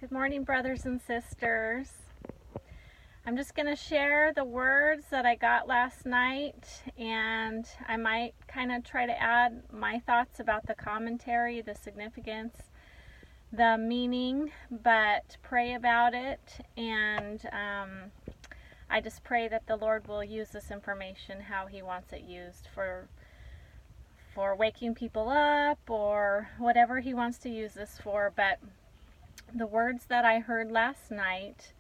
Good morning, brothers and sisters. I'm just going to share the words that I got last night, and I might kind of try to add my thoughts about the commentary, the significance, the meaning, but pray about it. And I just pray that the Lord will use this information how He wants it used for waking people up or whatever He wants to use this for. But the words that I heard last night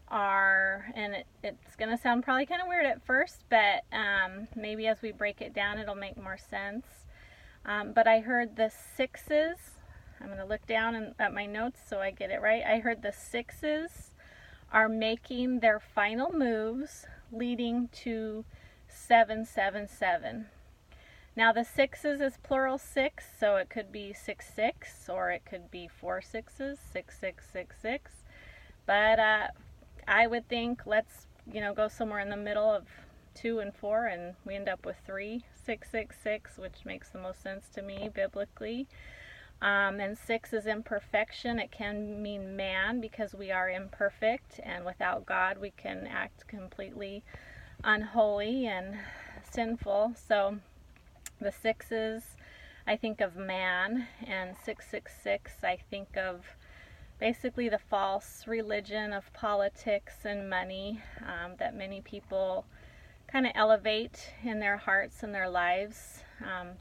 are, and it's going to sound probably kind of weird at first, but maybe as we break it down it'll make more sense. But I heard the sixes. I'm going to look down at my notes so I get it right. I heard the sixes are making their final moves, leading to 777. Now the sixes is plural six, so it could be 66, or it could be 4 sixes, 6666. But I would think let's go somewhere in the middle of 2 and 4, and we end up with 3, 666, which makes the most sense to me biblically. And 6 is imperfection. It can mean man, because we are imperfect, and without God we can act completely unholy and sinful. So the sixes, I think of man, and 666, I think of basically the false religion of politics and money that many people kind of elevate in their hearts and their lives,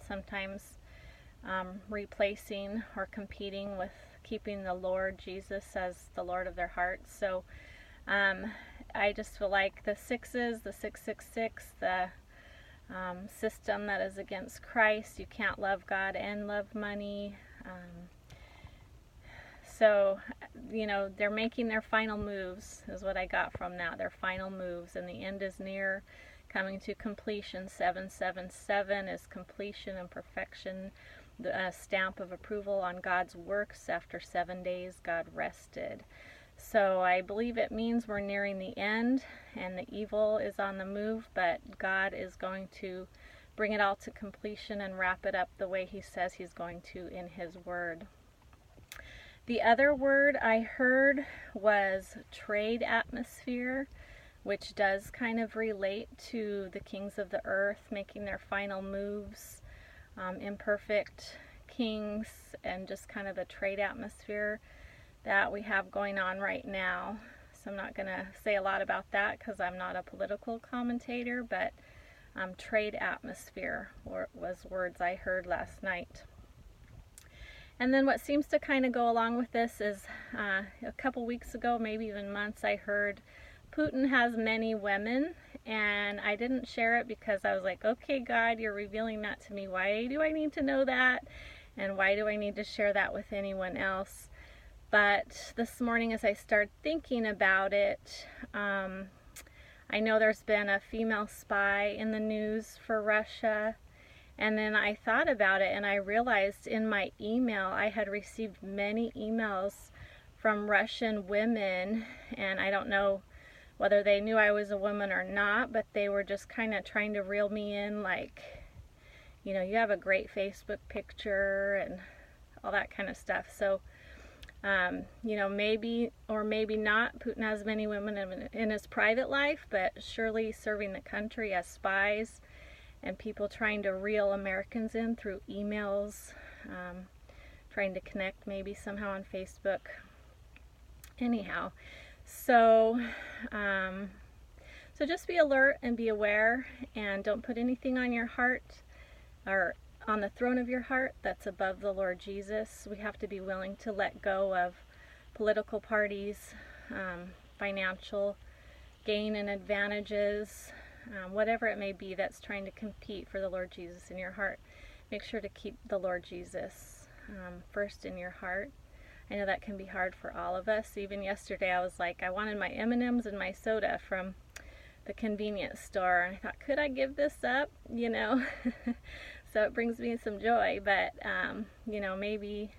sometimes replacing or competing with keeping the Lord Jesus as the Lord of their hearts. So I just feel like the sixes, the 666, the system that is against Christ. You can't love God and love money. So they're making their final moves, is what I got from that. Their final moves, and the end is near, coming to completion. 777 is completion and perfection, the stamp of approval on God's works. After 7 days, God rested. So I believe it means we're nearing the end, and the evil is on the move, but God is going to bring it all to completion and wrap it up the way He says He's going to in His Word. The other word I heard was trade atmosphere, which does kind of relate to the kings of the earth making their final moves, imperfect kings, and just kind of the trade atmosphere that we have going on right now. So I'm not going to say a lot about that because I'm not a political commentator, but trade atmosphere was words I heard last night. And then what seems to kind of go along with this is a couple weeks ago, maybe even months, I heard Putin has many women, and I didn't share it because I was like, okay, God, you're revealing that to me. Why do I need to know that? And why do I need to share that with anyone else? But this morning, as I started thinking about it, I know there's been a female spy in the news for Russia. And then I thought about it, and I realized in my email, I had received many emails from Russian women, and I don't know whether they knew I was a woman or not, but they were just kind of trying to reel me in, like, you have a great Facebook picture and all that kind of stuff. So, maybe or maybe not, Putin has many women in his private life, but surely serving the country as spies, and people trying to reel Americans in through emails, trying to connect maybe somehow on Facebook. Anyhow, so just be alert and be aware, and don't put anything on your heart or on the throne of your heart that's above the Lord Jesus. We have to be willing to let go of political parties, financial gain and advantages, whatever it may be that's trying to compete for the Lord Jesus in your heart. Make sure to keep the Lord Jesus first in your heart. I know that can be hard for all of us. Even yesterday I was like, I wanted my M&Ms and my soda from the convenience store, and I thought, could I give this up? So it brings me some joy, but maybe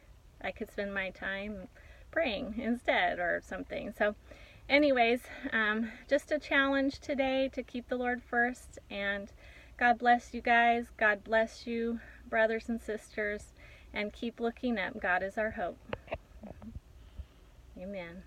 I could spend my time praying instead or something. So anyways, just a challenge today to keep the Lord first, and God bless you guys. God bless you, brothers and sisters, and keep looking up. God is our hope. Amen.